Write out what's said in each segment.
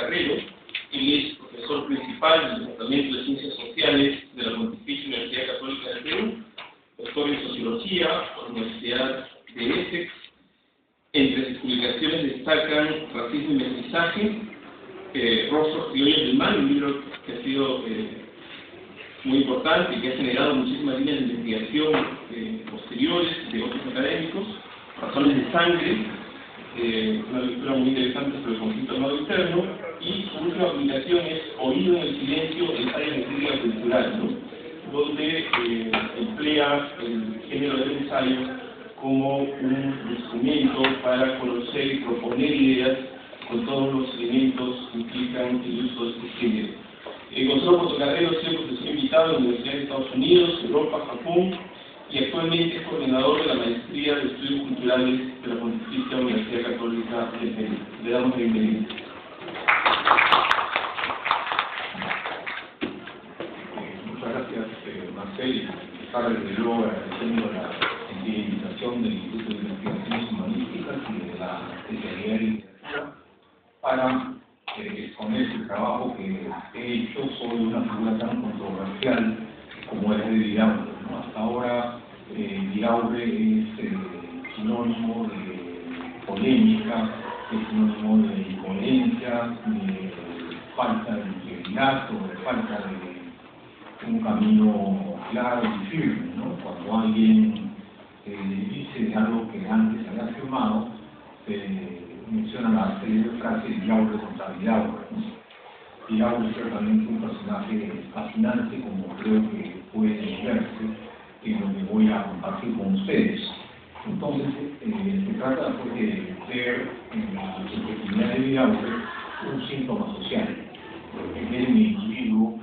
Carrero. Él es profesor principal del Departamento de Ciencias Sociales de la Pontificia Universidad Católica del Perú, doctor en Sociología por la Universidad de Essex. Entre sus publicaciones destacan Racismo y Mestizaje, Rostros Criollos del Mal, un libro que ha sido muy importante y que ha generado muchísimas líneas de investigación posteriores de otros académicos. Razones de Sangre, una lectura muy interesante sobre el conflicto armado interno, y su última publicación es Oído en el Silencio, ensayo de crítica cultural, ¿no? Donde emplea el género del ensayo como un instrumento para conocer y proponer ideas con todos los elementos que implican el uso de este género. Gonzalo Portocarrero ha sido profesor invitado en la Universidad de Estados Unidos, Europa, Japón, y actualmente es coordinador de la Maestría de Estudios Culturales de la Pontificia Universidad Católica del Perú. Le damos la bienvenida. Muchas gracias, Marcel. Para desde luego agradeciendo la invitación del Instituto de Investigaciones Humanísticas y de la Secretaría de Literatura para exponer el trabajo que he hecho sobre una figura tan controversial como es de Vidaurre, ¿no? Hasta ahora Vidaurre es sinónimo de polémica, es sinónimo de incoherencia, de falta de integridad o de falta de un camino claro y firme, ¿no? Cuando alguien dice algo que antes había afirmado, menciona la célebre frase de Vidaurre contra Vidaurre, ¿no? Vidaurre es ciertamente un personaje fascinante, como creo que puede verse en lo que voy a compartir con ustedes. Entonces, se trata pues, de ver en la subjetividad de Vidaurre un síntoma social, en el individuo,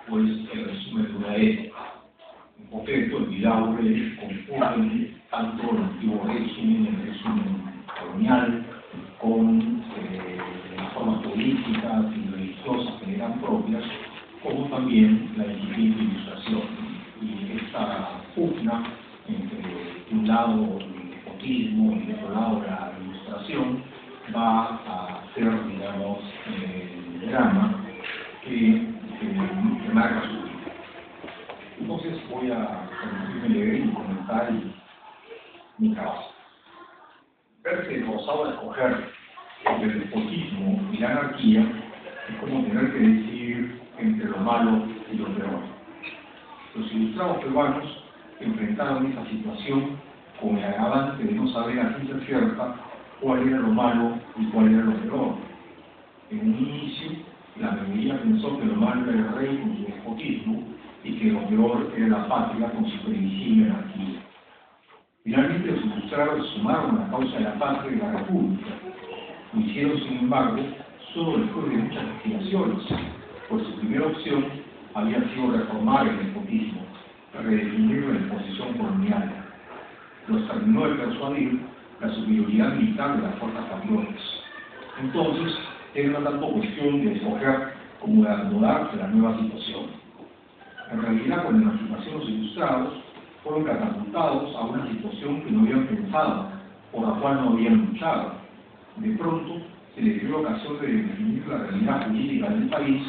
pues el resumen de una época. En concreto, el Vidaurre confunde tanto el antiguo régimen, el régimen colonial, con las formas políticas y religiosas que eran propias, como también la incipiente ilustración. Y esta pugna entre un lado el despotismo y de otro lado la ilustración va a ser, digamos, el drama que marca su vida. Entonces voy a permitirme leer y comentar mi trabajo. Verse forzado a escoger entre el despotismo y la anarquía es como tener que decidir entre lo malo y lo peor. Los ilustrados peruanos enfrentaron esa situación con el agravante de no saber a ciencia cierta cuál era lo malo y cuál era lo peor. En un inicio, la mayoría pensó que lo malo era el rey con su despotismo y que lo peor era la patria con su previsible anarquía. Finalmente, los ilustrados se sumaron a la causa de la patria y de la república. Lo hicieron, sin embargo, solo después de muchas investigaciones, pues su primera opción había sido reformar el despotismo, redefinir la disposición colonial. Los terminó de persuadir la superioridad militar de las fuerzas patriotas. Entonces, era una tanto cuestión de escoger como de acomodarse a la nueva situación. En realidad, con la emancipación de los ilustrados, fueron catapultados a una situación que no habían pensado, por la cual no habían luchado. De pronto, se les dio la ocasión de definir la realidad política del país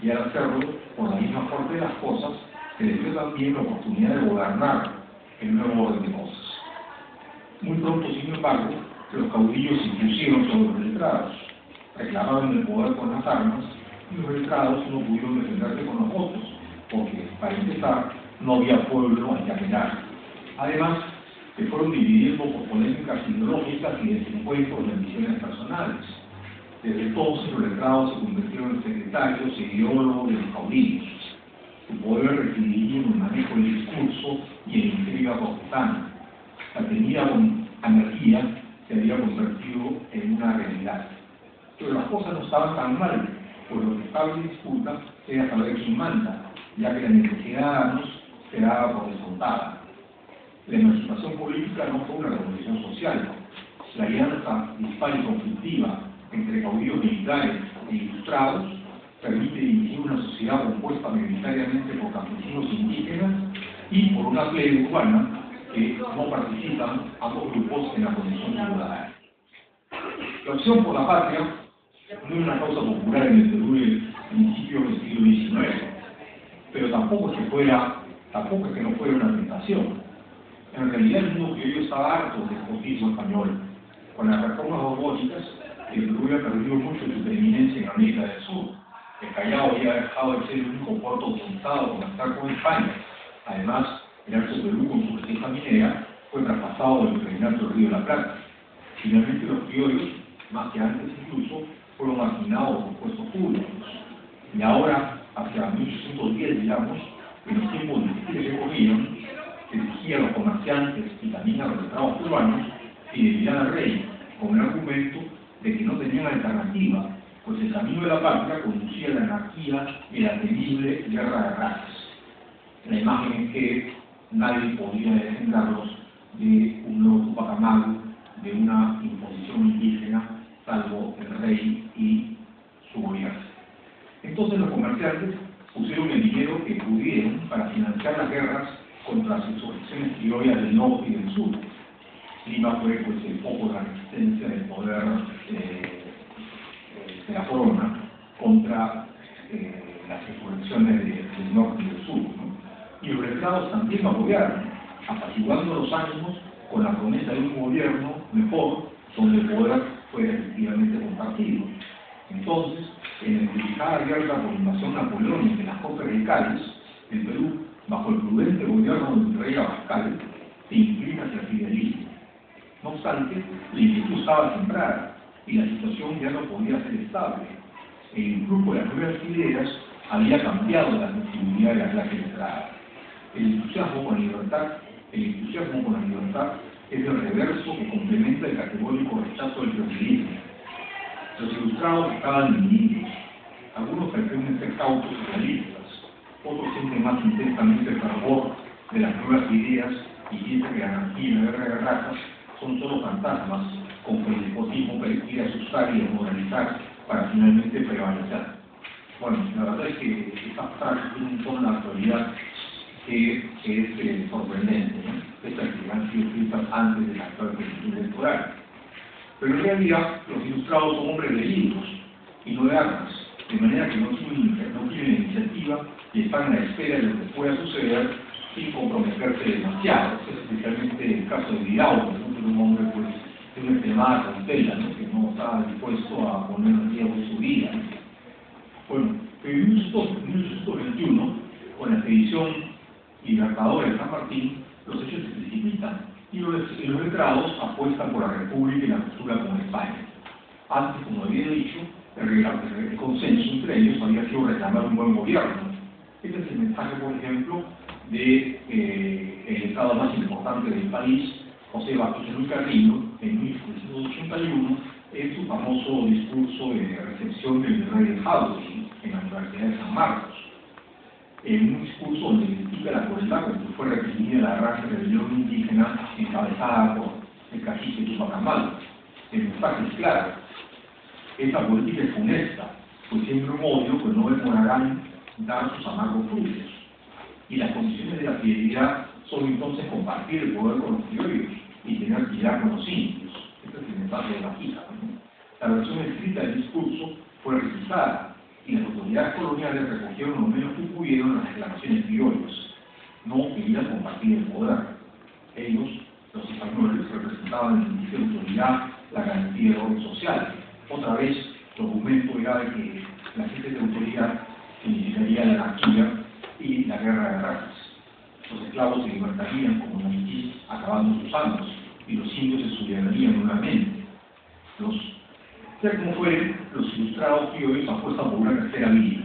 y al hacerlo, por la misma fuerza de las cosas, se les dio también la oportunidad de gobernar el nuevo orden de cosas. Muy pronto, sin embargo, los caudillos se impusieron sobre los letrados, reclamaron el poder con las armas y los letrados no pudieron defenderse con los votos, porque, para empezar, no había pueblo al que apelar. Además, se fueron dividiendo por polémicas ideológicas y desencuentros de ambiciones personales. Desde entonces, los letrados se convirtieron en secretarios e ideólogos de los caudillos. Su poder residía en el manejo del discurso y en la intriga cortesana. La temida anarquía se había convertido en una realidad. Pero las cosas no estaban tan mal, pues lo que estaba en disputa era saber quién manda, ya que la necesidad de armas se daba por descontada. La emancipación política no fue una revolución social. La alianza dispar y conflictiva entre caudillos militares e ilustrados permite dirigir una sociedad compuesta mayoritariamente por campesinos indígenas y por una plebe urbana que no participan ambos grupos en la condición ciudadana. La opción por la patria no es una causa popular en el Perú del principio del siglo XIX, pero tampoco es que no fuera una tentación. En realidad el mundo criollo estaba harto del despotismo español. Con las reformas borbónicas, el Perú había perdido mucho de su preeminencia en América del Sur. El Callao había dejado de ser el único puerto autorizado con estar con España. Además, el Alto Perú, con su riqueza minera, fue traspasado del virreinato del Río de la Plata. Finalmente los criollos, más que antes incluso, fueron marginados por puestos públicos. Y ahora, hacia 1810, digamos, en los tiempos difíciles que corrían, se exigía a los comerciantes y también a los letrados peruanos fidelidad al rey, con el argumento de que no tenían alternativa, pues el camino de la patria conducía a la anarquía y la temible guerra de razas. La imagen es que nadie podía defenderlos de un nuevo Tupac Amaru, de una imposición indígena, salvo el rey y su gobierno. Entonces los comerciantes pusieron el dinero que pudieron para financiar las guerras contra las insurrecciones criollas del norte y del sur. Lima fue pues el foco de la resistencia del poder de la corona contra las insurrecciones del norte y del sur, ¿no? Y los letrados también lo apoyaron, apaciguando los ánimos con la promesa de un gobierno mejor, donde el poder fue efectivamente compartido. Entonces, en la delicada guerra por invasión napoleónica en las Cortes de Cádiz, el Perú, bajo el prudente gobierno del rey Abascal, se inclina hacia el fidelismo. No obstante, la inquietud estaba sembrada y la situación ya no podía ser estable. El influjo de las nuevas ideas había cambiado la sensibilidad de la clase letrada. El entusiasmo con la libertad es el reverso que complementa el categórico rechazo del feudalismo. Los ilustrados estaban divididos. Algunos pretenden ser cautos y realistas, otros sienten más intensamente el fervor de las nuevas ideas y piensan que la anarquía y la guerra de razas son solo fantasmas con que el despotismo quiere asustar y desmoralizar para finalmente prevalecer. Bueno, la verdad es que estas frases tienen un tono de actualidad que es sorprendente, ¿no? Estas que han sido escritas antes de la actual coyuntura electoral. Pero en realidad los ilustrados son hombres de libros y no de armas, de manera que no tienen iniciativa y están a la espera de lo que pueda suceder sin comprometerse demasiado. Es especialmente el caso de Vidal, que es un hombre pues, de una extremada cautela, ¿no? Que no está dispuesto a poner en riesgo su vida. Bueno, pero en 1821, con la expedición libertadora de San Martín, los hechos se precipitan y los letrados apuestan por la República y la ruptura con España. Antes, como había dicho, el consenso entre ellos había sido reclamar un buen gobierno. Este es el mensaje, por ejemplo, del estado más importante del país, José Bartolomé Carrillo, en 1881, en su famoso discurso de recepción del rey de Hawking en la Universidad de San Marcos. En un discurso donde critica la crueldad con que fue reprimida la raza rebelión indígena encabezada por el cacique Tupac Amaru. El mensaje es claro: esta política es funesta, pues siempre un odio que no demorarán dar sus amargos frutos. Y las condiciones de la fidelidad son entonces compartir el poder con los criollos y tener piedad con los indios. Este es el mensaje de la hija, ¿no? La versión escrita del discurso fue revisada y las autoridades coloniales recogieron lo menos que pudieron las reclamaciones criollas. No querían compartir el poder. Ellos, los españoles, representaban el principio de autoridad, la garantía del orden social. Otra vez, el argumento era de que la gente de autoridad significaría la anarquía y la guerra de razas. Los esclavos se libertarían como maniquís acabando sus años y los indios se sublevarían nuevamente. Sea como fuere, los ilustrados criollos apuestan por una tercera vía,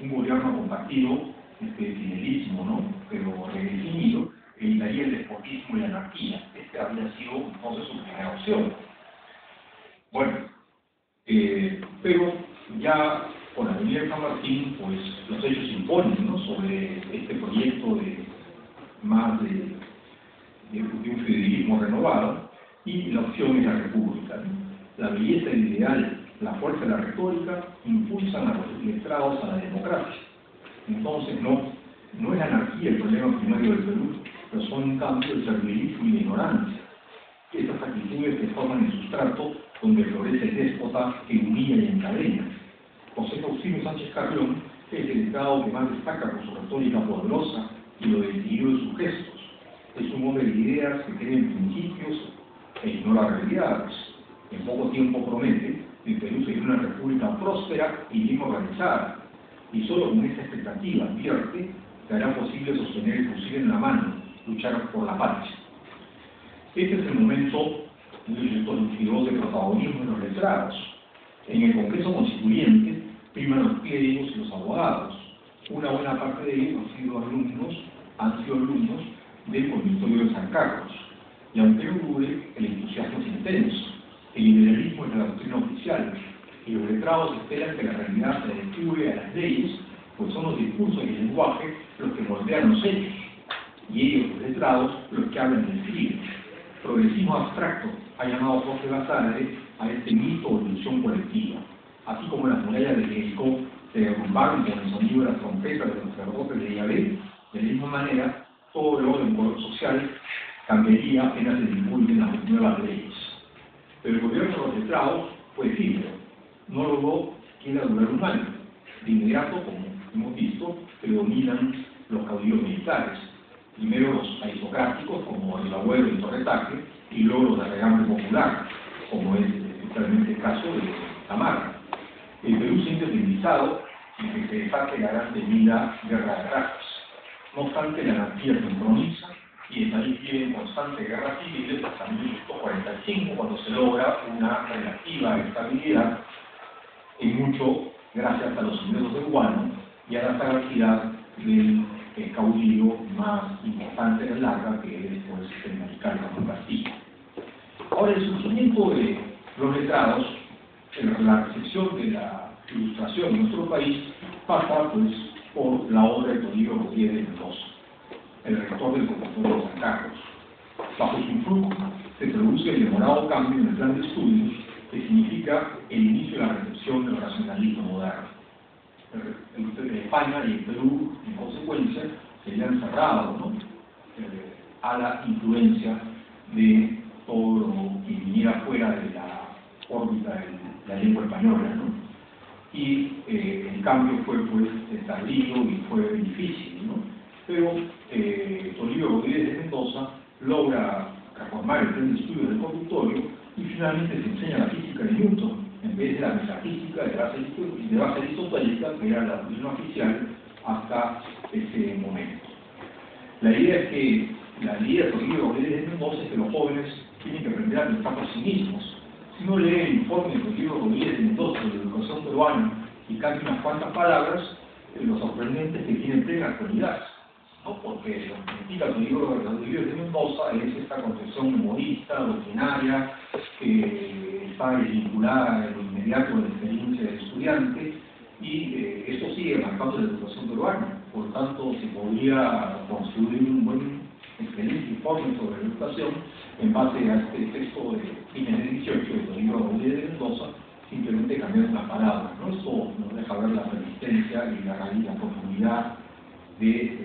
un gobierno compartido, fidelismo, ¿no? Pero redefinido, evitaría el despotismo y la anarquía. Esta había sido entonces su primera opción. Bueno, pero ya con la venida de San Martín, pues los hechos se imponen, ¿no? Sobre este proyecto de un feudalismo renovado, y la opción es la república, ¿no? La belleza del ideal, la fuerza de la retórica impulsan a los ilustrados a la democracia. Entonces no es la anarquía el problema primario del Perú, pero son en cambio el servilismo y la ignorancia. Estas actitudes que forman el sustrato donde florece el déspota que humilla y encadena. José Faustino Sánchez Carrión es el letrado que más destaca por su retórica poderosa y lo decidido de sus gestos. Es un hombre de ideas que cree en principios e ignora realidades. En poco tiempo promete que el Perú sería una república próspera y bien organizada, y solo con esa expectativa advierte que hará posible sostener el fusil en la mano, luchar por la patria. Este es el momento de protagonismo de los letrados. En el Congreso Constituyente priman los clérigos y los abogados. Una buena parte de ellos han sido alumnos del Consultorio de San Carlos. Y aunque no dude, el entusiasmo es intenso. El liberalismo es la doctrina oficial, y los letrados esperan que la realidad se descubre a las leyes, pues son los discursos y el lenguaje los que moldean los hechos, y ellos, los letrados, los que hablan del escriben. Progresismo abstracto ha llamado Jorge Basadre a este mito o ilusión colectiva. Así como las murallas de Jericó se derrumbaron con el sonido de las trompetas de los sacerdotes de Yahvé, de la misma manera, todo el orden social cambiaría apenas se divulguen las nuevas leyes. Pero el gobierno de los letrados fue efímero, no logró que era durar un año. De inmediato, como hemos visto, predominan los caudillos militares. Primero los aristocráticos, como el abuelo de Torretaque, y luego los de regambre popular, como es especialmente el caso de Camargo. El Perú se ha independizado sin que se desate la gran temida guerra de razas. No obstante, la anarquía se sincroniza y el país vive en constante guerra civil hasta 1945, cuando se logra una relativa estabilidad, en mucho gracias a los ingresos de Guano y a la sagacidad del caudillo más importante de Larga, que es después el mariscal Ramón Castillo. Ahora, el surgimiento de los letrados, la recepción de la ilustración en nuestro país, pasa pues por la obra de Toribio Rodríguez de Mendoza, el rector del Conservatorio de San Carlos. Bajo su influjo se produce el demorado cambio en el plan de estudios que significa el inicio de la recepción del racionalismo moderno. España y el Perú, en consecuencia, serían cerrados, ¿no?, a la influencia de todo lo que viniera fuera de la órbita de la lengua española, ¿no? Y el cambio fue pues tardío y fue difícil, ¿no? Pero Toribio Rodríguez de Mendoza logra reformar el plan de estudios del conductorio y finalmente se enseña la física de Newton en vez de la metafísica de base aristotélica, que era la doctrina oficial hasta ese momento. La idea de Toribio Rodríguez de Mendoza es que los jóvenes tienen que aprender a pensar por sí mismos. Si uno lee el informe de Toribio Rodríguez de Mendoza sobre la educación peruana y cambia unas cuantas palabras, lo sorprendente es que tiene plena actualidad, ¿no? Porque lo que indica Toribio Rodríguez de Mendoza es esta concepción memorista, doctrinaria, que está vinculada en lo inmediato a la experiencia del estudiante, y esto sigue marcando la educación peruana. Por lo tanto, se podría construir un buen, excelente informe sobre la educación en base a este texto de fines del 18 de Toribio Rodríguez de Mendoza, simplemente cambiando las palabras, ¿no? Esto nos deja ver la persistencia y la raíz, la profundidad de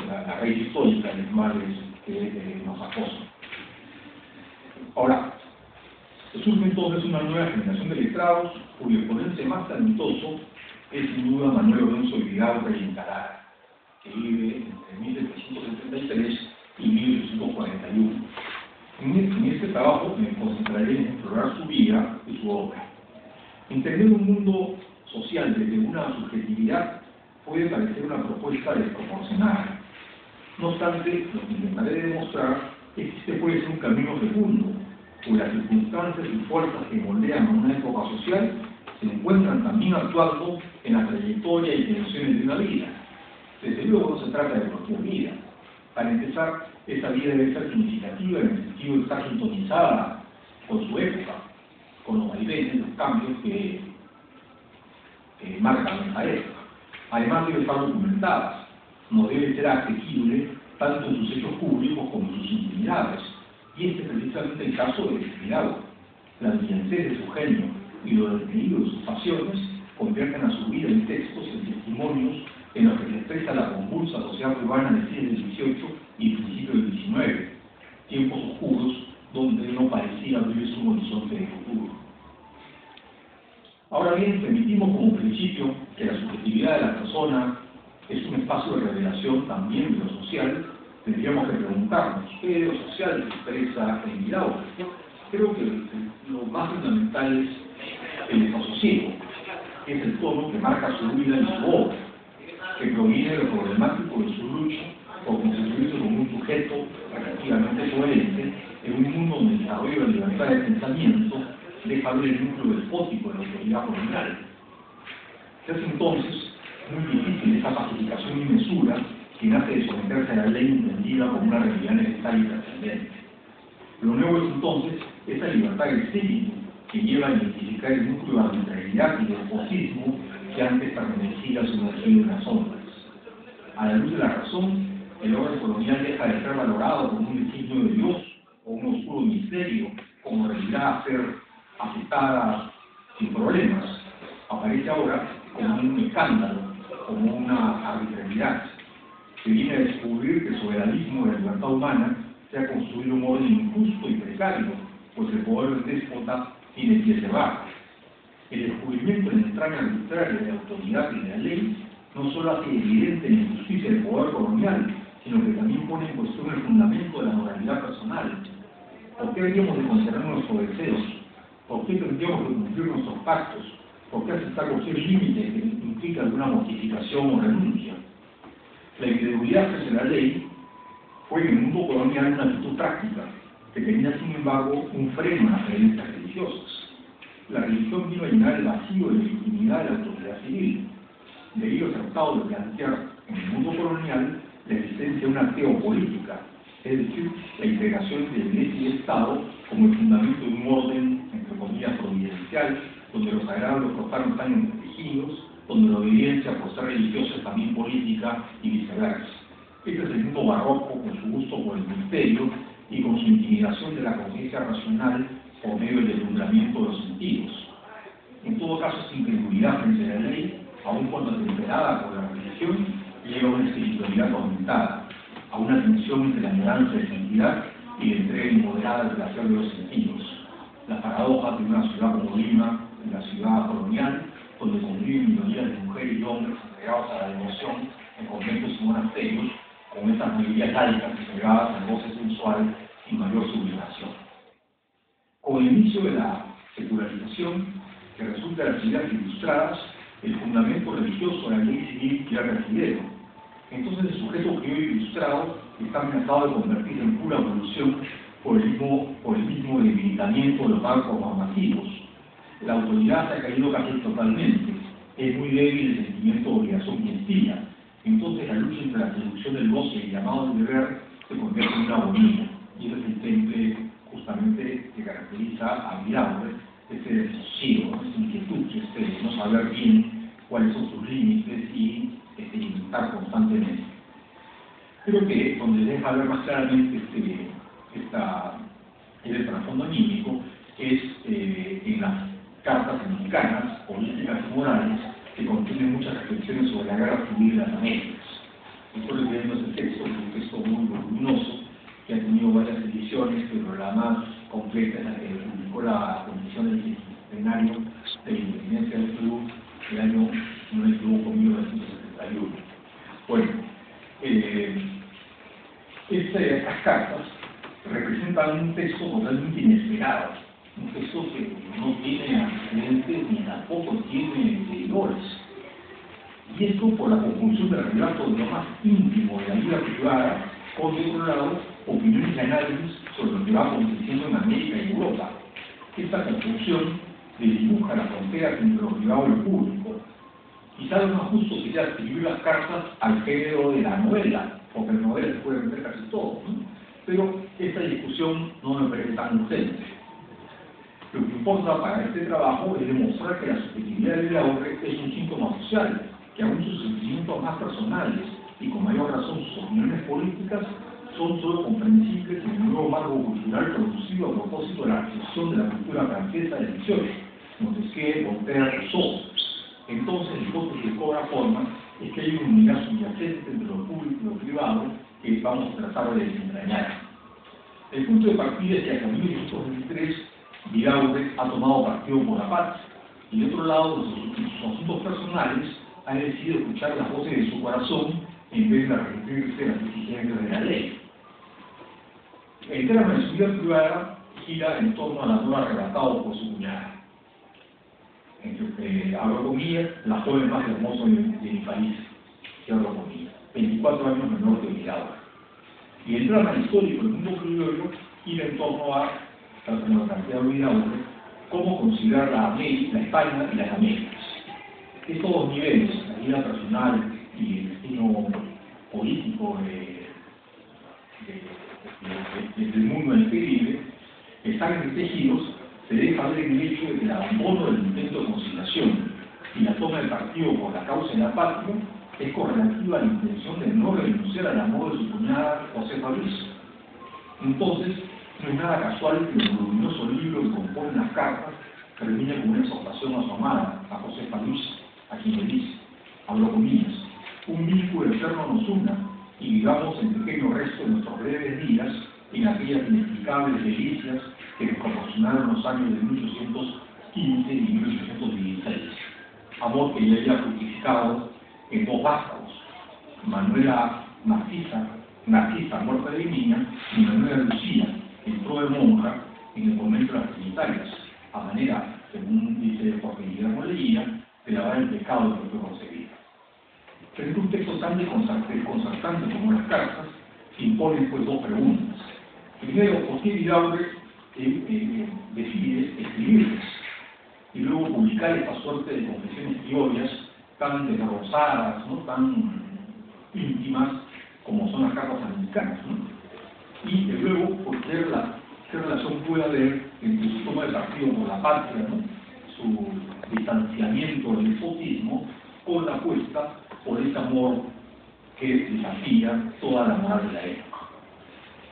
la raíz histórica de los males que nos acosan. Ahora, surge entonces una nueva generación de letrados, cuyo exponente más talentoso es sin duda Manuel Lorenzo Vidaurre y Encalada, que vive entre 1773 y 1841. En este trabajo me concentraré en explorar su vida y su obra. Entender un mundo social desde una subjetividad puede parecer una propuesta desproporcionada. No obstante, lo que intentaré demostrar es que este puede ser un camino fecundo, pues las circunstancias y fuerzas que moldean a una época social se encuentran también actuando en la trayectoria y tensiones de una vida. Desde luego no se trata de cualquier vida. Para empezar, esa vida debe ser significativa en el sentido de estar sintonizada con su época, con los vaivenes, los cambios que marcan esa época. Además debe estar documentada, no debe ser asequible tanto en sus hechos públicos como en sus intimidades. Y este es precisamente el caso de Vidaurre. La brillantez de su genio y lo detenido de sus pasiones convierten a su vida en textos, en testimonios en los que se expresa la convulsa sociedad peruana del siglo XVIII y principio del XIX, tiempos oscuros donde no parecía abrirse un horizonte de futuro. Ahora bien, permitimos como principio que la subjetividad de la persona es un espacio de revelación también de lo social. Tendríamos que preguntarnos qué de lo social se expresa en Viraure. Creo que lo más fundamental es el desasosiego, que es el tono que marca su vida y su obra, que proviene de lo problemático de su lucha por constituirse como un sujeto relativamente coherente en un mundo donde el desarrollo de la libertad de pensamiento deja ver el núcleo despótico de la autoridad colonial. Es entonces muy difícil esa pacificación y mesura que nace de someterse a la ley entendida como una realidad necesaria y trascendente. Lo nuevo es entonces esa libertad de espíritu que lleva a identificar el núcleo de arbitrariedad y despotismo que antes permanecía sumergido en las sombras. A la luz de la razón, el orden colonial deja de ser valorado como un designio de Dios o un oscuro misterio, como realidad a ser aceptada sin problemas. Aparece ahora como un escándalo, como una arbitrariedad, que viene a descubrir que el soberanismo de la libertad humana se ha construido un orden injusto y precario, pues el poder del déspota tiene pies de barro. El descubrimiento de la entraña arbitraria de la autoridad y de la ley no solo hace evidente la injusticia del poder colonial, sino que también pone en cuestión el fundamento de la moralidad personal. ¿Por qué deberíamos de considerar nuestros deseos? ¿Por qué tendríamos que cumplir nuestros pactos? ¿Por qué aceptar cualquier límite que implique alguna mortificación o renuncia? La incredulidad frente a la ley fue en el mundo colonial una actitud práctica, que tenía sin embargo un freno a las creencias religiosas. La religión vino a llenar el vacío de legitimidad de la autoridad civil. De ello tratado de plantear en el mundo colonial la existencia de una teopolítica, es decir, la integración de Iglesia y Estado como el fundamento de un orden, entre comillas, providencial, donde los sagrados y los profanos están entretejidos, donde la obediencia por ser religiosa es también política y viceversa. Este es el mundo barroco con su gusto por el misterio y con su intimidación de la conciencia racional por medio del deslumbramiento de los sentidos. En todo caso, esta incredulidad frente a la ley, aun cuando temperada por la religión, lleva a una espiritualidad aumentada, a una tensión entre la añoranza de santidad y la entrega inmoderada del placer de los sentidos. La paradoja de una ciudad como Lima, en la ciudad colonial, donde conviven minorías de mujeres y hombres entregados a la devoción en conventos y monasterios, con estas mayorías laicas entregadas al goce sensual y mayor sublimación. Con el inicio de la secularización, que resulta de las ideas ilustradas, el fundamento religioso de la ley civil ya residero. Entonces el sujeto criollo ilustrado está amenazado de convertirse en pura evolución por el mismo debilitamiento de los marcos normativos. La autoridad se ha caído casi totalmente, es muy débil el sentimiento de obligación que inspira. Entonces la lucha entre la seducción del goce y el llamado del deber se convierte en una agonía, y ese es el temple justamente que caracteriza a Viraure, ese desasosiego, esa inquietud, no saber bien cuáles son sus límites y experimentar constantemente. Creo que donde deja ver más claramente el trasfondo anímico es en las cartas mexicanas, políticas y morales, que contienen muchas reflexiones sobre la guerra civil de las Américas. Estoy leyendo ese texto, un texto muy voluminoso, que ha tenido varias ediciones, pero la más completa es la que publicó la Comisión del Centenario de la Independencia del Perú el año, si no me equivoco, 1971. Bueno, estas cartas representan un texto totalmente inesperado, un texto que no tiene antecedentes ni tampoco tiene seguidores. Y esto por la conjunción de relatos de lo más íntimo de la vida privada, con, de otro lado, opiniones y análisis sobre lo que va aconteciendo en América y Europa. Esta conjunción desdibuja las fronteras entre lo privado y lo público. Quizá lo más justo sería escribir las cartas al género de la novela, porque en la novela se puede meter casi todo, ¿no? Pero esta discusión no me parece tan urgente. Lo que importa para este trabajo es demostrar que la subjetividad de Viraure es un síntoma social, que aún sus sentimientos más personales y con mayor razón sus opiniones políticas son solo comprensibles en el nuevo marco cultural producido a propósito de la recesión de la cultura francesa del 18, Montesquieu, Voltaire, Rousseau. Entonces, la hipótesis que cobra forma es que hay una unidad subyacente entre lo público y lo privado que vamos a tratar de desentrañar. El punto de partida es que hasta 1823 Viraure ha tomado partido por la paz y de otro lado, en sus asuntos personales, ha decidido escuchar las voces de su corazón en vez de rendirse a las exigencias de la ley. El drama de su vida privada gira en torno al amor arrebatado por su cuñada. Abro comillas, la joven más hermosa de mi país, cierro comillas, 24 años menor que Vidal. Y el drama histórico del mundo criollo gira en torno a, como la cantidad de Vidal, cómo considerar la España y las Américas. Estos dos niveles, la vida personal y el destino político del mundo en el que vive, están entretejidos, se deja ver el hecho de que el abandono del intento de conciliación y la toma de partido por la causa de la patria es correlativa a la intención de no renunciar al amor de su cuñada Josefa Luisa. Entonces, no es nada casual que el voluminoso libro que compone las cartas termine con una exhortación a su amada, a Josefa Luisa, a quien le dice, abro comillas, un vínculo eterno nos una y vivamos el pequeño resto de nuestros breves días en aquellas inexplicables delicias que nos proporcionaron los años de 1815 y 1816. Amor que ya había fructificado en dos vástagos, Manuela Narcisa, muerta de niña, y Manuela Lucía, entró de monja en el convento de las Trinitarias, a manera, según dice Jorge Guillermo Leguía, de lavar el pecado que fue concebida. Frente a un texto tan desconcertante como las cartas, se imponen pues dos preguntas. Primero, ¿por qué Vidaurre decide escribirles? Y luego publicar esta suerte de confesiones criollas tan desarrolladas, ¿no?, tan íntimas como son las cartas americanas, ¿no? Y luego, ¿por qué relación puede haber entre su toma de partido por la patria, ¿no?, su distanciamiento del despotismo, con la apuesta por ese amor que desafía toda la moral de la época?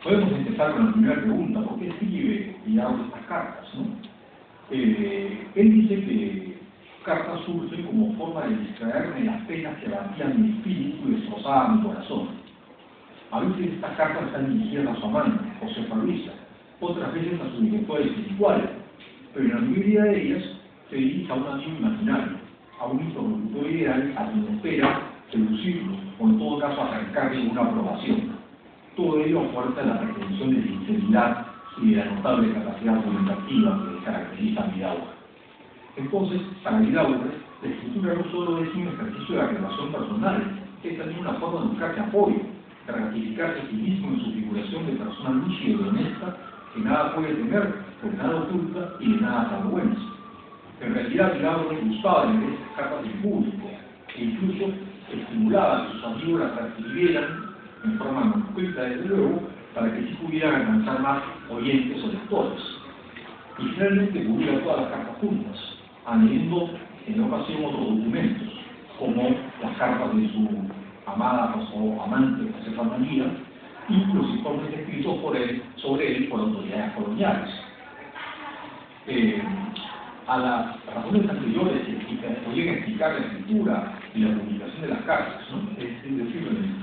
Podemos empezar con la primera pregunta: ¿por qué escribe Vidaurre estas cartas, ¿no? Él dice que cartas surgen como forma de distraerme las penas que abatían mi espíritu y destrozaban mi corazón. A veces estas cartas están dirigidas a su amante, Josefa Luisa, otras veces a sus directores espirituales, pero en la mayoría de ellas se dirige a un amigo imaginario, a un interlocutor ideal a quien espera seducirlo, o en todo caso arrancarle una aprobación. Todo ello a fuerza de la pretensión de sinceridad y de la notable capacidad argumentativa que caracteriza a Vidaurre. Entonces, para Vidaurre, la escritura no solo es un ejercicio de la relación personal, es también una forma de buscarse apoyo, de ratificarse a sí mismo en su figuración de persona lúcida y honesta, que nada puede temer, pues nada oculta y de nada se avergüenza. En realidad, Vidaurre gustaba de leer estas cartas en público, e incluso estimulaba a que sus amigos las transcribieran en forma manuscrita, desde luego, para que sí pudieran alcanzar más oyentes o lectores. Y finalmente publica todas las cartas juntas, añadiendo en ocasión otros documentos, como las cartas de su amada o amante Josefa María y los informes escritos sobre él por autoridades coloniales. A las razones anteriores que podían explicar la escritura y la publicación de las cartas, ¿no?, es decir,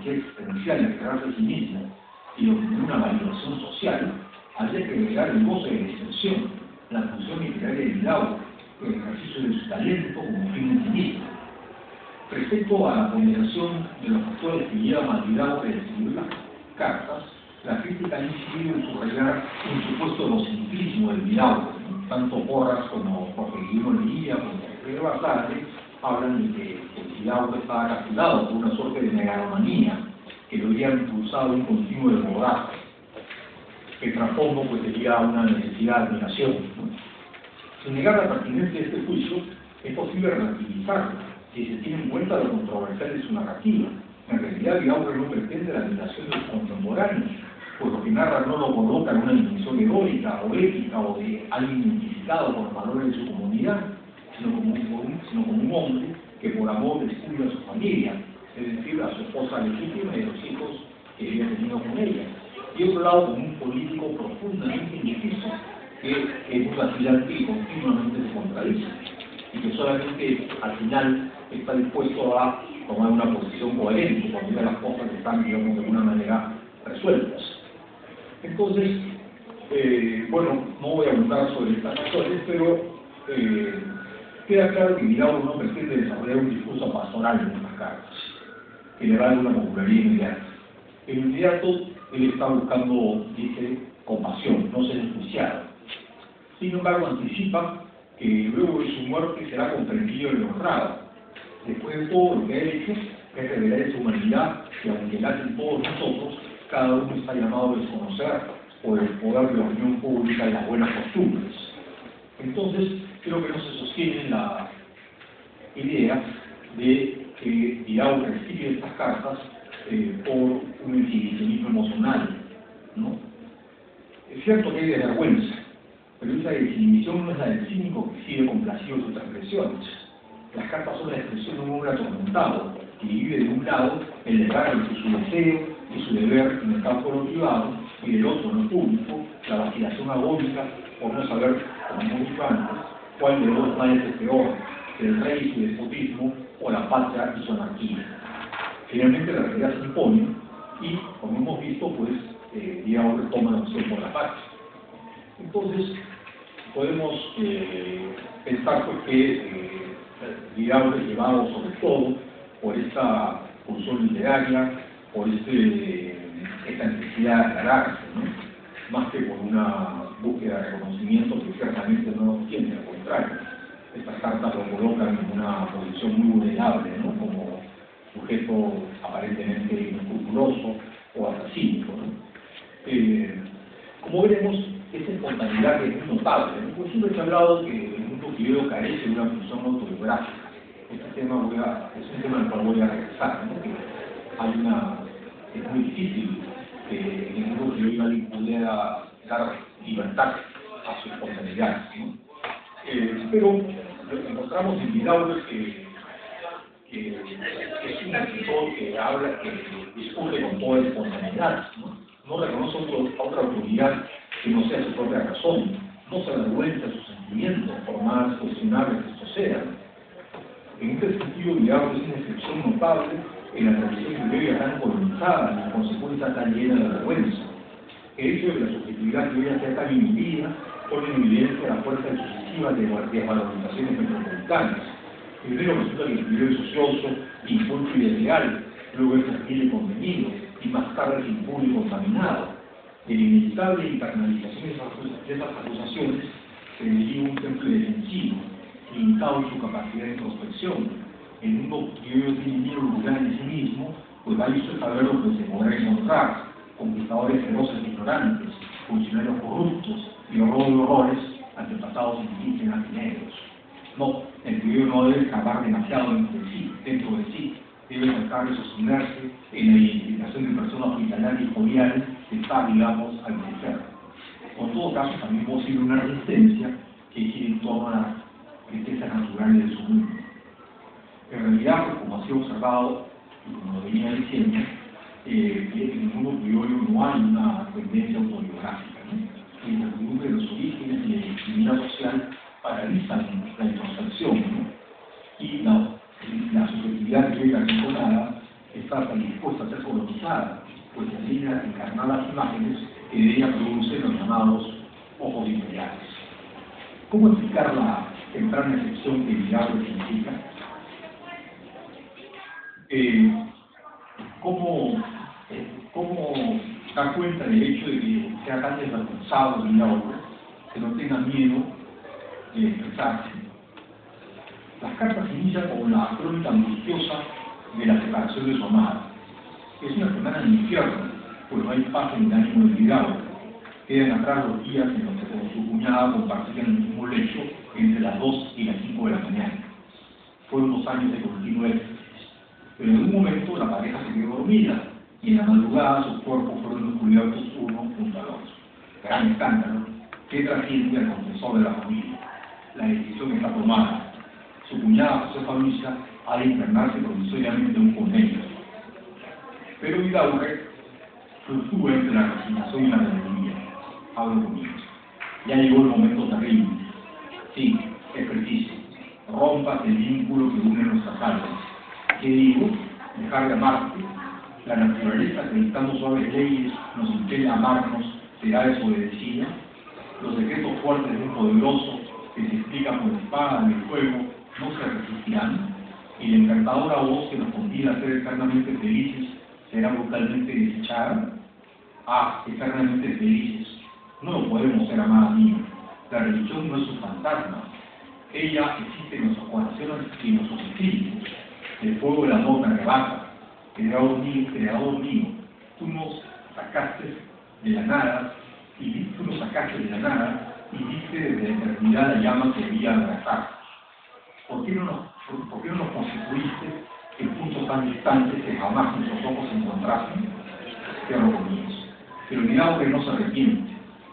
que es esencial entregarse a sí mismo y obtener una validación social, habría que agregar el goce de la expresión, la función literaria de Vidaurre, el ejercicio de su talento como fin en sí mismo. Respecto a la ponderación de los factores que llevan a Vidaurre a escribir las cartas, la crítica ha incidido en subrayar un supuesto egocentrismo del Vidaurre, ¿no? Tanto Porras como Jorge Guillermo Leguía como Alfredo Basadre hablan de que el Vidaurre estaba capturado por una suerte de megalomanía que lo había impulsado un continuo desbordaje. El trasfondo pues sería una necesidad de admiración, ¿no? Sin negar la pertinencia de este juicio, es posible relativizarlo si se tiene en cuenta lo controversial de su narrativa. En realidad, Vidaurre no pretende la admiración de sus contemporáneos, pues lo que narra no lo coloca en una dimensión heroica o ética o de alguien identificado con los valores de su comunidad, sino como un hombre que por amor descubre a su familia, es decir, a su esposa legítima y a los hijos que había tenido con ella. Y otro lado, como un político profundamente indeciso, que es muy vacilante y continuamente se contradice, y que solamente al final está dispuesto a tomar una posición coherente cuando ya las cosas están, digamos, de alguna manera resueltas. Entonces, bueno, no voy a abundar sobre estas razones, pero Queda claro que Vidaurre no pretende desarrollar un discurso pastoral en estas cartas, que le da una popularidad inmediata. En lo inmediato, él está buscando, dice, compasión, no ser enjuiciado. Sin embargo, anticipa que luego de su muerte será comprendido y honrado. Después de todo lo que ha hecho, es revelar esa humanidad que, aunque la hacen todos nosotros, cada uno está llamado a desconocer por el poder de la opinión pública y las buenas costumbres. Entonces, creo que no se sostiene la idea de que Vidaurre escribe estas cartas por un exhibicionismo emocional, ¿no? Es cierto que hay desvergüenza, pero esa exhibición no es la del cínico que sigue complacido sus transgresiones. Las cartas son la expresión de un hombre atormentado, que vive de un lado el desgarro entre su deseo y su deber en el campo de lo privado, y del otro, en lo público, la vacilación agónica por no saber, como hemos dicho antes, cuál de los dos males es peor, el rey y su despotismo, o la patria y su anarquía. Finalmente la realidad se impone, y, como hemos visto, pues, Vidaurre toma la opción por la patria. Entonces, podemos pensar pues, que Vidaurre, llevado sobre todo por esta pulsión literaria, por esta necesidad de aclararse, ¿no? Más que por una búsqueda de reconocimiento que ciertamente no lo tiene, al contrario. Estas cartas lo colocan en una posición muy vulnerable, ¿no? Como sujeto aparentemente inescrupuloso o hasta cínico, ¿no? Como veremos, esa espontaneidad que es muy notable, ¿no? Pues siempre se ha hablado que el mundo criollo carece de una función autobiográfica. Este tema es un tema al cual voy a regresar, ¿no? Que es muy difícil que en el mundo criollo alguien pudiera dar libertad a su espontaneidad, ¿no? Pero encontramos en Vidaurre que es un escritor que habla, que discute con toda espontaneidad, ¿no? No reconoce otra autoridad que no sea su propia razón, no se avergüenza de sus sentimientos, por más cuestionables que estos sean. En este sentido, Vidaurre es una excepción notable en la tradición criolla tan colonizada y en consecuencia tan llena de vergüenza. El hecho de que la subjetividad criolla sea tan inhibida pone en evidencia la fuerza sucesiva de desvalorizaciones metropolitanas. Primero resulta que el criollo es ocioso, inculto y desleal, luego es tranquilo y contenido, y más tarde es impuro y contaminado. De la inevitable internalización de esas acusaciones se deriva un temple defensivo, limitado en su capacidad de introspección. El mundo criollo tiene miedo lugar en sí mismo, pues va a saber lo que se podrá encontrar: conquistadores feroces e ignorantes, funcionarios corruptos y horror de horrores, antepasados indígenas y negros. No, el criollo no debe escapar demasiado dentro de sí, debe tratar de sostenerse en la identificación de personas hospitalarias y joviales que está, digamos, al merecer. En todo caso, también posible una resistencia que gira en torno a las riquezas naturales de su mundo. En realidad, pues, como ha sido observado, y como lo venía diciendo, en el mundo criollo no hay una tendencia autobiográfica, ¿no? La incertidumbre de los orígenes y la disciplina social paralizan la introspección, ¿no? Y la subjetividad criolla articulada está tan dispuesta a ser colonizada, pues enseña a encarnar las imágenes que de ella producen los llamados ojos imperiales. ¿Cómo explicar la temprana excepción que Vidaurre significa? ¿Cómo dar cuenta del hecho de que sea tan desvergonzado Vidaurre, que no tenga miedo de expresarse? Las cartas inician con la crónica angustiosa de la separación de su amada. Es una semana de infierno, pues no hay paz en el ánimo de Vidaurre. Quedan atrás los días en los que con su cuñada compartían el mismo lecho entre las 2 y las 5 de la mañana. Fueron 2 años de continuo éxtasis, pero en un momento la pareja se quedó dormida y en la madrugada sus cuerpos fueron descubiertos uno junto al otro. Gran escándalo que trasciende al confesor de la familia. La decisión está tomada. Su cuñada Josefa Luisa ha de internarse provisoriamente en un convento. Pero Vidaurre fluctúa entre la resignación y la rebeldía. Hablo conmigo. Ya llegó el momento terrible. Sí, es preciso. Rompa el vínculo que une nuestras almas. ¿Qué digo? Dejar de amarte. La naturaleza, que dictando suaves leyes, nos impele a amarnos, será desobedecida. Los decretos fuertes de un poderoso, que se explican por la espada y el fuego, no se resistirán, y la encantadora voz que nos convida a ser eternamente felices será brutalmente desechada. Eternamente felices. No podemos ser, amada mía. La religión no es un fantasma. Ella existe en nuestros corazones y en nuestros espíritus. El fuego del amor me arrebata. Creador mío, tú nos sacaste de la nada, y diste de la eternidad la llama que debía abrazar. ¿Por qué no nos constituiste en puntos tan distantes que jamás nuestros ojos se encontrasen? Cierro comillas. Pero el milagro no se arrepiente.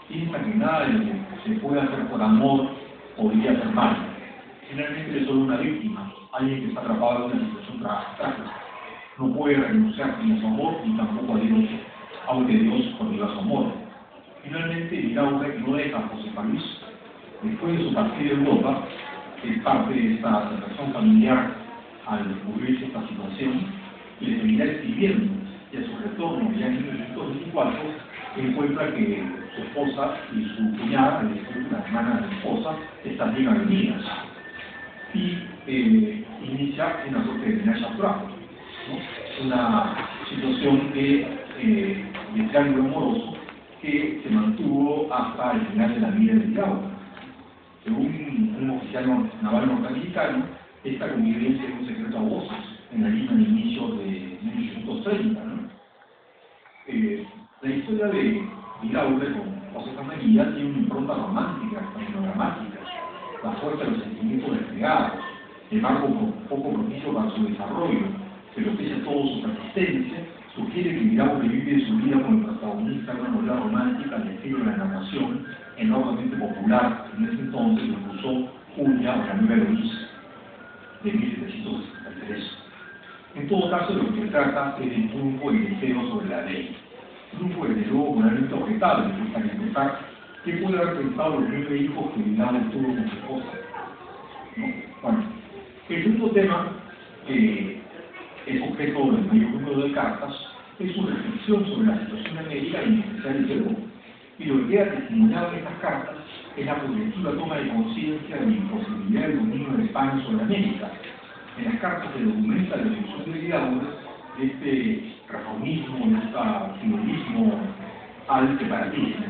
Piensa que nada de lo que se puede hacer por amor podría ser mal. Finalmente es solo una víctima, alguien que está atrapado en una situación trágica. No puede renunciar ni a su amor ni tampoco a Dios, aunque Dios conlleva su amor. Finalmente, Vidaurre no deja a José Luis. Después de su partida de Europa, es parte de esta relación familiar al descubrirse esta situación, y le seguirá escribiendo, y a su retorno, ya en 1924, encuentra que su esposa y su cuñada, es decir, la hermana de la esposa, están bien avenidas, y inicia una suerte de menage à trois, ¿no? Una situación de triángulo amoroso que se mantuvo hasta el final de la vida de Vidaurre. Según un oficial naval norteamericano, esta convivencia es un secreto a voces en la Lima de inicio de 1830, ¿no? La historia de Vidaurre con José María tiene una impronta romántica, también dramática, la fuerza de los sentimientos desplegados, el marco poco propicio para su desarrollo, pero pese a toda su persistencia, sugiere que Vidaurre vive su vida como el protagonista de una novela romántica al estilo de la narración, enormemente popular en ese entonces, que impulsó Julia o la Nueva Eloísa de 1763. En todo caso, de lo que se trata es del triunfo y deseo sobre la ley. Triunfo desde luego moralmente objetable, pues para empezar, ¿qué puede haber pensado los 9 hijos que Vidaurre tuvo con su esposa? ¿No? Bueno, el segundo tema, es objeto del mayor número de cartas, es su reflexión sobre la situación de América y en especial el Perú. Y lo que queda testimoniado en estas cartas es la progresiva toma de conciencia de la imposibilidad del dominio de España sobre América. En las cartas se documenta la evolución de Vidaurre de este reformismo, de este civilismo al separatismo.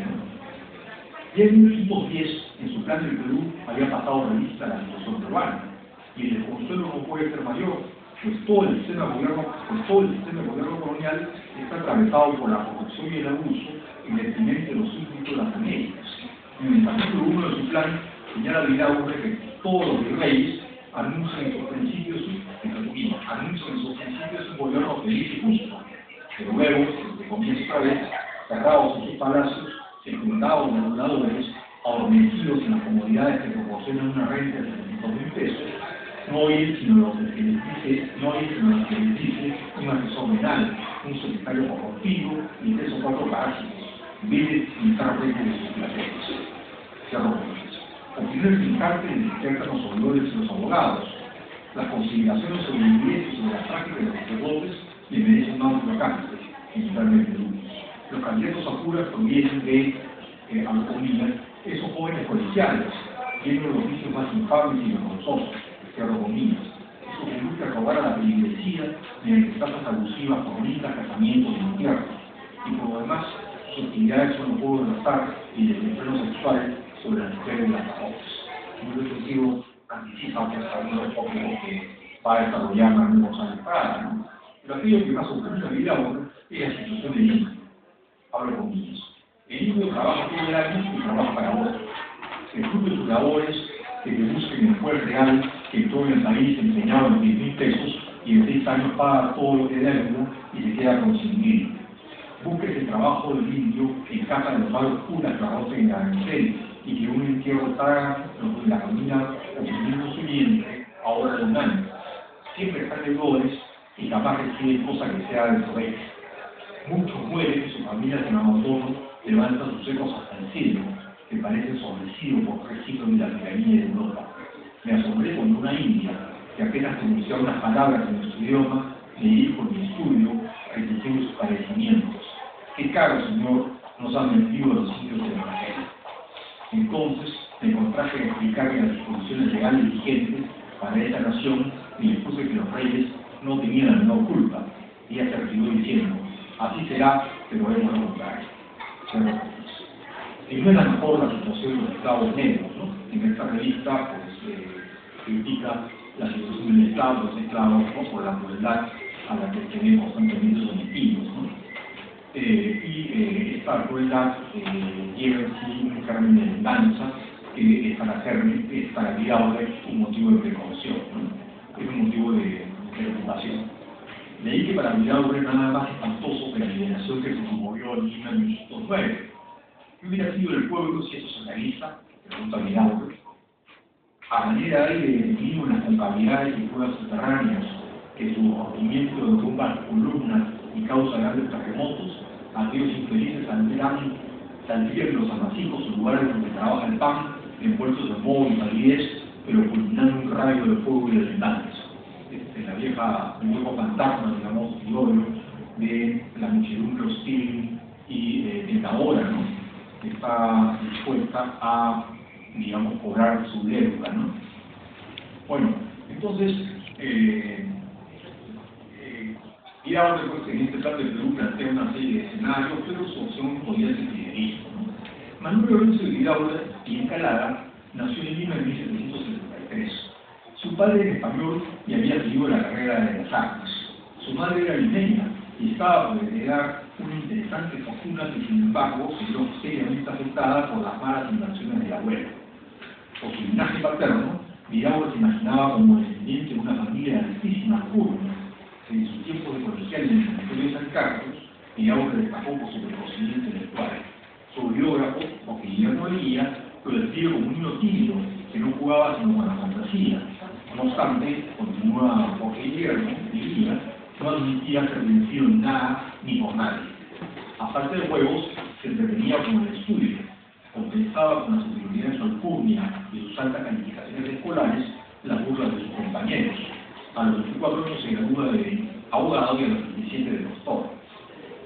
Y en 1910, en su plan del Perú, había pasado revista a la situación peruana, y el desconsuelo no puede ser mayor, pues todo el sistema de gobierno colonial está atravesado por la corrupción y el abuso en detrimento de los súbditos de las Américas. En el capítulo 1 de su plan señala Vidaurre que todos los virreyes anuncian en sus principios un gobierno feliz y justo, pero luego, desde comienza otra vez, cerrados en sus palacios, circundados de voladores, adormecidos en las comodidades que proporcionan una renta de 700.000 pesos, no oír sino lo que les dice un asesor penal, un secretario corruptivo y 3 o 4 parásitos, vives intérpretes de sus placeres. Cierro comillas. Opiniones intérpretes despiertan los oidores y los abogados. Las consideraciones sobre el inglés y sobre la práctica de los sacerdotes le merecen un amplio cáncer, principalmente lunes. Los candidatos a curas provienen de, a lo comillas, esos jóvenes policiales, llenos de los vicios más infames y vergonzosos, cierro comillas. Eso que busca robar a la feligresía mediante tasas abusivas por listas, casamientos y entierros. Y por lo demás, sus actividades son el juego de azar y el desenfreno sexual sobre las mujeres y las mujeres. En ese sentido, anticipa que hasta uno poco que va a desarrollar Manuel González Prada, ¿no? Pero aquello que más ocurre en Vidaurre es la situación del niño. Abro comillas. El niño trabaja todo el año y trabaja para otros. El fruto de sus labores que busquen el juez real que todo el país empeñado en 10.000 pesos y en 6 años paga todo lo que debe y se queda con 100.000. Busque ese trabajo del indio en casa de los malos curas que arrocen en la arancel y que un entierro traga la familia o el mismo su vientre ahora de un año. Siempre están deudores y jamás reciben cosa que sea de provecho. Muchos mueren y sus familias en abandono levantan sus ecos hasta el cielo, que parecen sobrecidos por 3 siglos de la tiranía de Europa. Me asombré cuando una india, que apenas pronunciaba unas palabras en nuestro idioma, me dijo en mi estudio, repitiendo sus padecimientos. Qué caro, Señor, nos han mentido los indios del Evangelio. Entonces me contraje a explicarle las disposiciones legales vigentes para esa nación y les puse que los reyes no tenían la menor culpa. Y ella se refirió diciendo, así será, pero hemos de comprar. Y no es la mejor la situación de los esclavos negros, ¿no? En esta revista pues, critica la situación del esclavo, los esclavos, ¿no? Por la crueldad a la que tenemos constantemente sometidos, ¿no? Esta crueldad lleva en sí un germen de venganza que es para Vidaurre un motivo de precaución, ¿no? Es un motivo de preocupación. De ahí que para Vidaurre nada más espantoso que la liberación que se promovió en 1909. ¿Qué hubiera sido el pueblo si eso se realiza? Pregunta Vidaurre. A manera de definir unas cavidades y cuevas subterráneas que su rompimiento derrumba columnas y causa grandes terremotos, aquellos infelices saldrían los amasijos o lugares donde trabaja el pan, envueltos de moho y palidez, pero culminando un rayo de fuego y de vendajes. El viejo fantasma, digamos, y obvio, de la muchedumbre hostil y tentadora, ¿no? Que está dispuesta a, digamos, cobrar su deuda, ¿no? Bueno, entonces, Vidaurre, pues, en este plan de Perú plantea una serie de escenarios, pero su opción podía ser fidedigna, ¿no? Manuel Lorenzo de Vidaurre y Encalada nació en Lima en 1773. Su padre era español y había seguido la carrera de las artes. Su madre era limeña y estaba por heredar una interesante fortuna que, sin embargo, se vio seriamente afectada por las malas inversiones del abuelo. Por su linaje paterno, Vidaurre se imaginaba como descendiente de una familia de altísima alcurnia. En su tiempo de colegial en el Seminario de San Carlos, Vidaurre destacó por su conocimiento intelectual. Su biógrafo, porque Guillermo de Guía, lo describe como un niño tímido que no jugaba sino con la fantasía. No obstante, continúa Jorge Guillermo de Guía, no admitía ser vencido en nada ni por nadie. Aparte de juegos, se entretenía con el estudio, compensaba con la superioridad de su alcurnia y sus altas calificaciones escolares las burlas de sus compañeros. A los 24 años se gradúa de abogado y a los 27 de doctor.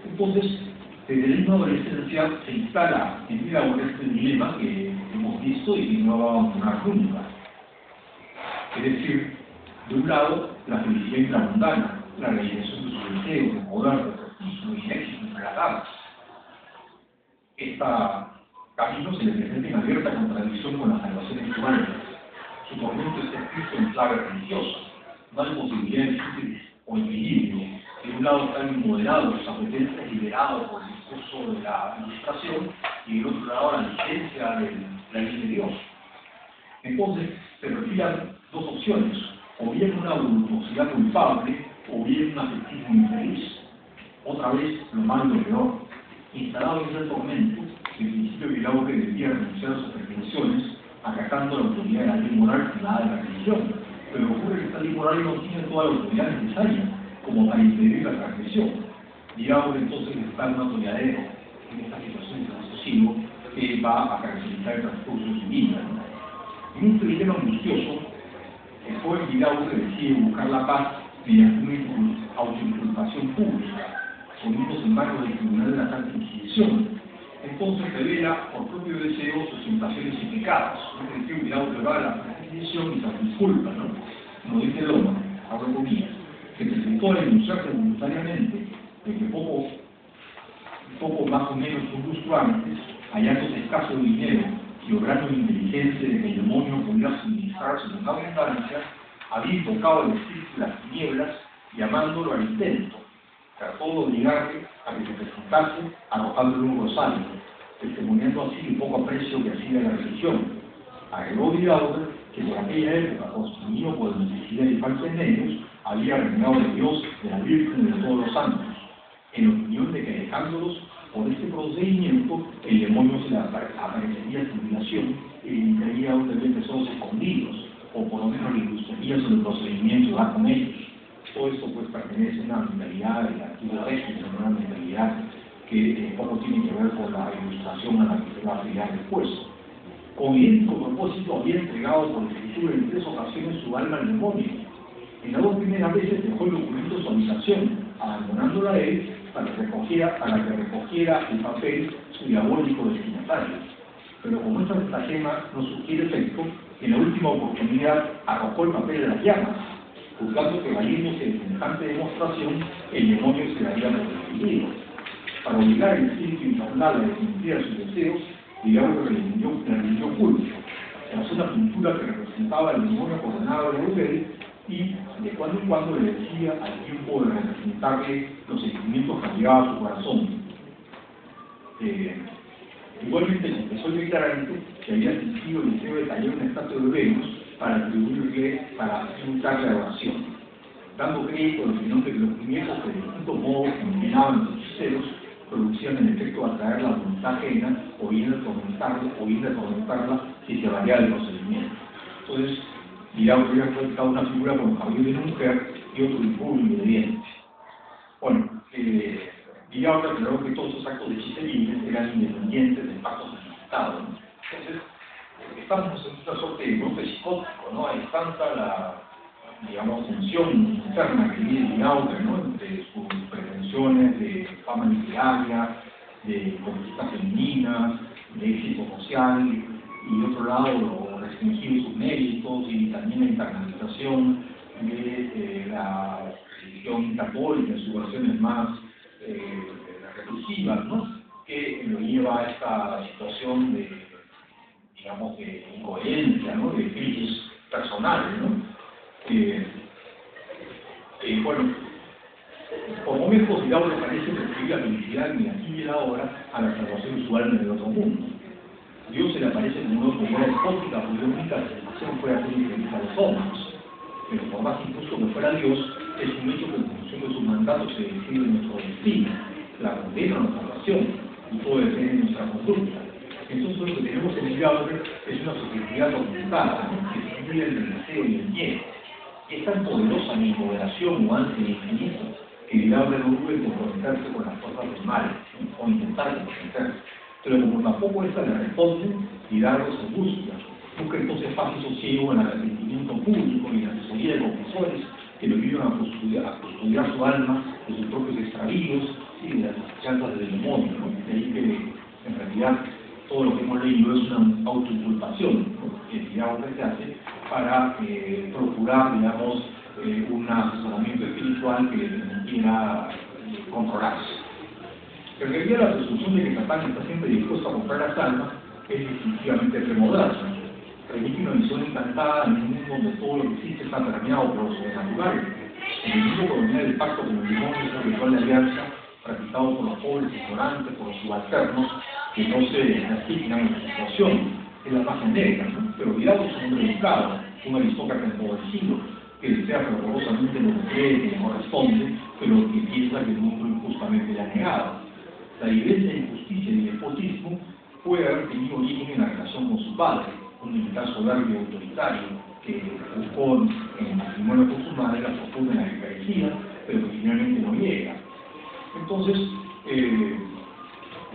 Entonces, desde la misma adolescencia se instala en Vidaurre este dilema que hemos visto y que no va a abandonar nunca. Es decir, de un lado, la felicidad intramundana, la realización de sus deseos de poder, de prestigio y éxito entre las artes. Este camino se le presenta en abierta contradicción con la salvación espiritual. Su tormento está escrito en clave religiosa. No hay posibilidad de síntesis o equilibrio. De un lado están inmoderados los apetentes liberados por el discurso de la ilustración y del otro lado la licencia de la ley de Dios. Entonces se perfilan dos opciones, o bien una voluptuosidad culpable o bien un afectismo infeliz. Otra vez lo malo y lo peor. Instalado en ese tormento, el principio de Vidaurre debía renunciar a sus pretensiones acatando la autoridad de la ley moral privada de la religión. Pero ocurre que esta ley moral no tiene toda la autoridad necesaria como para impedir la transgresión. Vidaurre entonces está en un atolladero en esta situación de desasosiego que va a caracterizar el transcurso de su vida, ¿no? En un dilema angustioso, el joven Vidaurre decide buscar la paz mediante una autoinculpación pública, poniéndose en manos del Tribunal de la Santa Inquisición. Entonces revela por propio deseo sus tentaciones y pecados. Es decir, Vidaurre va a la Santa Inquisición y se disculpa, ¿no? Como dice Loma, ahora comillas, que presentó a denunciarse voluntariamente de que poco más o menos un lustro antes, hallándose escaso de dinero y obrando en inteligencia de que el demonio pudiera suministrarse en abundancia, había invocado el espíritu de las tinieblas, llamándolo al intento. Trató de obligarle a que se presentase arrojándole un rosario, testimoniando así el poco aprecio que hacía la religión. Agregó Vidaurre que por aquella época, consumido por la necesidad y falta de medios, había renegado de Dios, de la Virgen y de todos los santos, en la opinión de que dejándolos por este procedimiento, el demonio se le aparecería sin dilación y le indicaría donde había tesoros escondidos, o por lo menos le ilustraría sobre el procedimiento de dar con ellos. Todo esto pues pertenece a una mentalidad del antiguo régimen, una mentalidad que poco tiene que ver con la ilustración a la que se va a aplicar después. Con idéntico propósito había entregado por escritura en 3 ocasiones su alma al demonio. En las 2 primeras veces dejó el documento de su habitación, abandonándola a él para que recogiera el papel su diabólico destinatario. Pero como esta estratagema no surgiera efecto, En la última oportunidad arrojó el papel de las llamas, juzgando que valiéndose de semejante demostración, el demonio se daría por decidido. Para obligar al espíritu infernal a desmentir sus deseos, Diablo le rindió culto. Tras una pintura que representaba al demonio coronado de Rubén, y de cuando en cuando le decía, al tiempo de representarle los sentimientos que llevaba a su corazón. Igualmente confesó claramente que había sentido el deseo de tallar una estatua de Venus para tributarle adoración, dando crédito a la opinión de que los muñecos que de distintos modos combinaban los hechiceros producían el efecto de atraer la voluntad ajena o bien de atormentarla si se variaba el procedimiento. Entonces, Diablo había fabricado una figura con cabello de mujer y otro de puro y de dientes. Bueno, Diablo aclaró que todos esos actos de hechicería eran independientes del pacto significado. Entonces, estamos en una suerte de brote psicótico, ¿no? Hay tanta la, digamos, tensión interna que vive Diablo, ¿no? Entre sus pretensiones de fama literaria, de conquistas femeninas, de éxito social, y de otro lado lo restringir sus méritos y también la internalización de la religión católica en sus versiones más reclusivas, ¿no? Que lo lleva a esta situación de, digamos, de incoherencia, ¿no? De crisis personales, ¿no? Bueno, por momentos Diablo parece preferir la felicidad ni aquí y ahora a la salvación de su alma en el otro mundo. Dios se le aparece como una autoridad despótica, cuya única satisfacción fue hacer infeliz a los hombres. Pero por más injusto que fuera Dios, es un hecho que en función de sus mandatos se decide nuestro destino, la condena o la salvación, y todo depende de nuestra conducta. Entonces lo que tenemos en Diablo es una subjetividad documentada, ¿no? Que se divide entre el deseo y el miedo. Es tan poderosa mi moderación o ansia infinito que Diablo no puede comprometerse con las fuerzas del mal, ¿no? O intentar comprometerse. Pero como tampoco esta le responde, Diablo se angustia. Busca entonces paz y sosiego en el arrepentimiento público y en la asesoría de confesores que lo ayudan a custodiar su alma de sus propios extravíos y de las chanzas del demonio, ¿no? De ahí que en realidad todo lo que hemos leído es una autoinculpación, ¿no? Que Diablo se hace para procurar, digamos, un asesoramiento espiritual que le permitiera controlarse. En realidad la presunción de que Satán está siempre dispuesto a comprar las almas es definitivamente premoderna. Remite una visión encantada en un mundo donde todo lo que existe está permeado por lo sobrenatural. En el mundo colonial del pacto con el demonio es un ritual de alianza practicado por los pobres ignorantes, por los subalternos, que no se asignan en la situación. Es la magia negra, ¿no? Pero Diablo es un hombre educado, un aristócrata empobrecido, que desea fervorosamente lo que cree que le corresponde, pero que piensa que el mundo injustamente le ha negado. La evidencia de injusticia y de despotismo puede haber tenido origen en la relación con su padre, un militar soberbio y autoritario que buscó en el matrimonio con su madre la fortuna en la que carecía, pero que finalmente no llega. Entonces,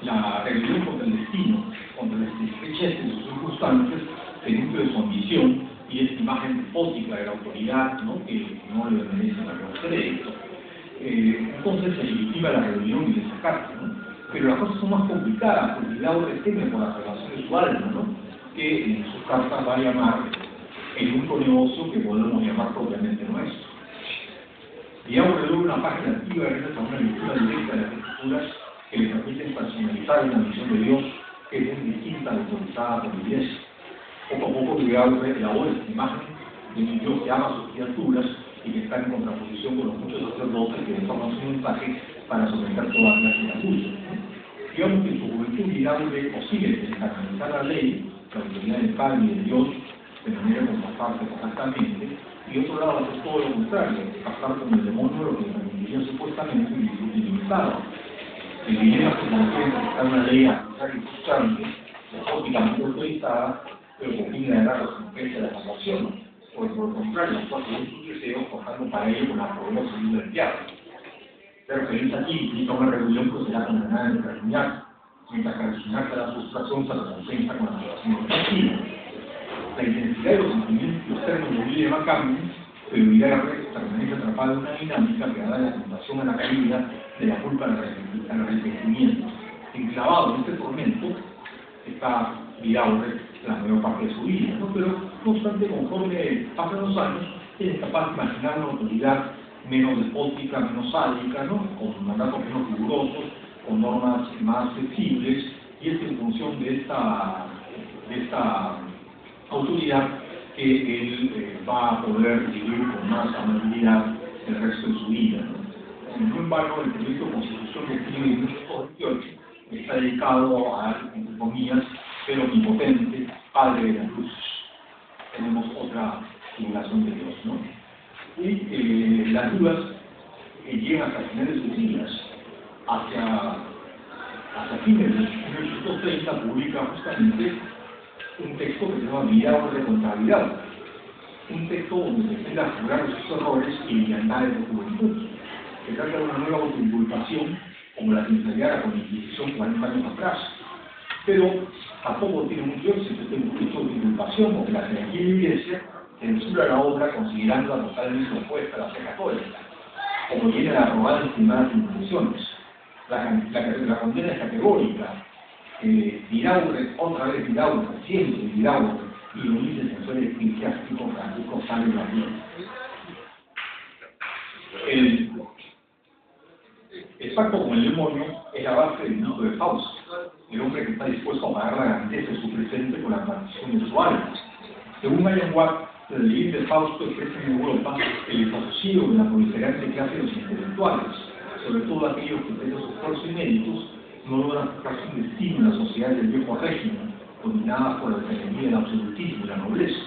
la rebelión contra el destino, contra las estrecheces de sus circunstancias, se nutre de su ambición y esta imagen despótica de la autoridad, ¿no? Que no le merece mayor crédito. Entonces se legitima la rebelión y el desacato, ¿no? Pero las cosas son más complicadas, porque Diablo teme por la salvación de su alma, ¿no? Que en sus cartas va a llamar el único negocio que podemos llamar propiamente nuestro. Diablo logra una página activa gracias a una lectura directa de las escrituras que le permiten personalizar una visión de Dios que es muy distinta a la autorizada por la Iglesia. Poco a poco Diablo elabora esta imagen de un Dios que ama a sus criaturas y que está en contraposición con los muchos sacerdotes que deforman su mensaje para someter todas las de abusos. Digamos que en su juventud Diablo ve posible descanalizar la ley, la autoridad del Padre y de Dios, de manera que comportarse correctamente, y otro lado hace todo lo contrario, pasar con el demonio lo que permitiría supuestamente un disfrute ilimitado. El dinero se confiere en una ley arbitraria y frustrante, despóticamente autorizada, pero con fin de dar la recompensa de la salvación, o por el contrario, los cuatro de sus deseos, forjando para ello con la poderosa ayuda del diablo. La referencia aquí implica una rebelión que será condenada en terminar, mientras que al final cada frustración se recompensa con la salvación definitiva. La intensidad de los sentimientos externos de William McCartney, pero permanece atrapada en una dinámica que da la tentación a la caída de la culpa al arrepentimiento. Enclavado en este tormento está Diablo la mayor parte de su vida, ¿no? Pero No obstante, conforme pasan los años, es capaz de imaginar una autoridad menos despótica, menos sádica, ¿no? Con mandatos menos rigurosos, con normas más flexibles, y es en función de esta autoridad que él va a poder vivir con más amabilidad el resto de su vida, ¿no? No en vano, el proyecto de Constitución que escribe en 1928 está dedicado a, entre comillas, el omnipotente Padre de las Luces. Tenemos otra figuración de Dios, ¿no? Y las dudas llegan hasta finales de sus días, hacia fines de 1830 publica justamente un texto que se llama Vidaury contra Vidaury, un texto donde se intenta jurar sus errores y liviandades de juventud. Se trata de una nueva autoinculpación como la que ensayara con la Inquisición 40 años atrás, pero tampoco tiene mucho éxito este discurso de autoinculpación, porque la jerarquía de la Iglesia censura la obra considerándola totalmente opuesta a la fe católica, como viene la aprobada en estimadas intenciones. La condena es categórica. Vidaury, otra vez Vidaury, siempre Vidaury, y lo dice el censor eclesiástico Francisco Sáenz Martín. El pacto con el demonio es la base del mito de Fausto, el hombre que está dispuesto a pagar la grandeza de su presente con la partición de su alma. Según William Watt, el líder de Fausto expresa en Europa el desasosiego de la proliferante clase de los intelectuales, sobre todo aquellos que, pese a sus esfuerzos y méritos, no logran fijar su destino en la sociedad del viejo régimen, dominada por la cercanía del absolutismo y la nobleza.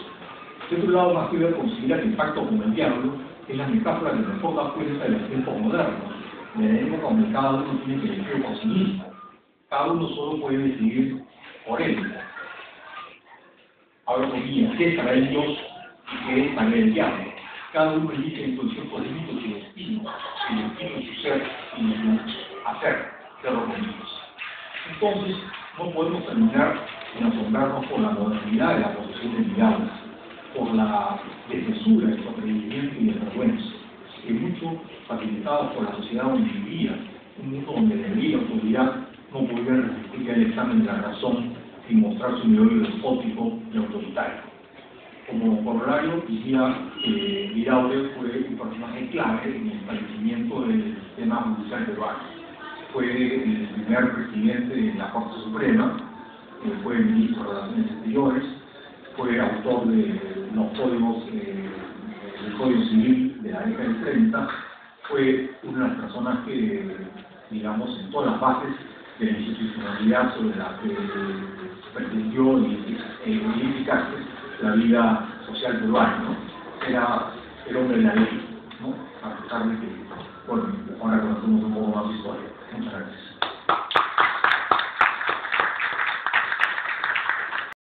De otro lado, Maquiavel considera que el pacto con el diablo es la metáfora que mejor da cuenta de los tiempos modernos, de la época donde cada uno tiene que elegir por sí mismo. Cada uno solo puede decidir por él. Ahora, comillas, ¿qué es para él Dios y qué es para él el diablo? Cada uno elige en función por sí mismo su destino de su ser y de su hacer, cierro comillas. Entonces, no podemos terminar en asombrarnos por la modernidad de la posesión de miradas, por la desmesura de su atrevimiento y de vergüenza, que mucho facilitados por la sociedad donde vivía, un mundo donde la ley y la autoridad no podían resistir al examen de la razón sin mostrar su nivel despótico y autoritario. Como corolario, diría que Vidaury fue un personaje clave en el establecimiento del sistema judicial peruano. Fue el primer presidente de la Corte Suprema, fue ministro de Relaciones Exteriores, fue autor de los códigos del Código Civil de la década del 30, fue una de las personas que, digamos, sentó las bases de la institucionalidad sobre la que pretendió edificarse la vida social peruana, ¿no? Era el hombre de la ley, ¿no? A pesar de que, bueno, ahora conocemos un poco más su historia. Muchas gracias.